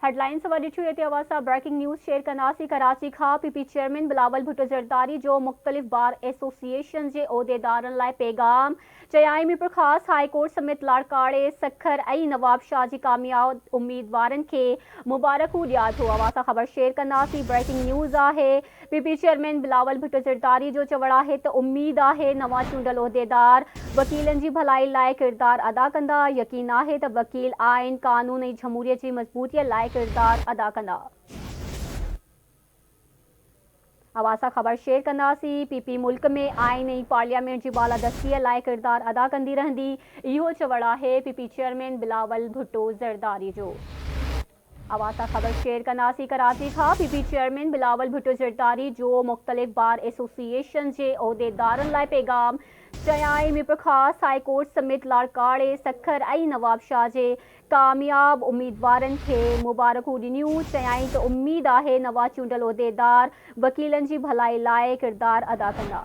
Headlines वसा breaking news share कनासी Karachi खां PP chairman Bilawal Bhutto Zardari जो मुख्तलिफ बार एसोसिएशन के उहदेदारन लाइ पैगाम चयाई मीरपुर खास हाई कोर्ट समेत लाड़काड़े सखर ऐं नवाब शाह जी कामयाब उम्मीदवारन के मुबारकू दिया थो। अवासा ख़बर शेयर कनासी ब्रेकिंग न्यूज़ है। पीपी चेयरमैन बिलावल भुट्टो ज़रदारी जो चवड़ा है तो उम्मीद है नवा चूंडल उहदेदार वकीलन की भलाई लाइ किरदार अदा कंदा। यकीन है तो वकील आइन कानून ऐं जमहूरियत की मजबूती लाइ किरदार अदा कंदा। अवासा ख़बर शेयर कंदासी। पीपी मुल्क में आइन ऐं पार्लियामेंट की बालादस्ती लाइ किरदार अदा कंदी रहंदी। इहो चवड़ा है पीपी चेयरमैन बिलावल भुट्टो ज़रदारी जो। अवासा ख़बर शेयर कनासी कराची खां पीपी चेयरमैन बिलावल भुट्टो ज़रदारी जो मुख्तलिफ बार एसोसिएशन के उहदेदारन लाइ पैगाम चयाई मीरपुर खास हाई कोर्ट समेत लाड़काड़े सखर ऐं नवाब शाह जे कामयाब उम्मीदवारन के मुबारकू ॾिनियूं। चयाई तो उम्मीद है नवा चूंडल उहदेदार वकीलन की भलाई लाइ किरदार अदा कंदा।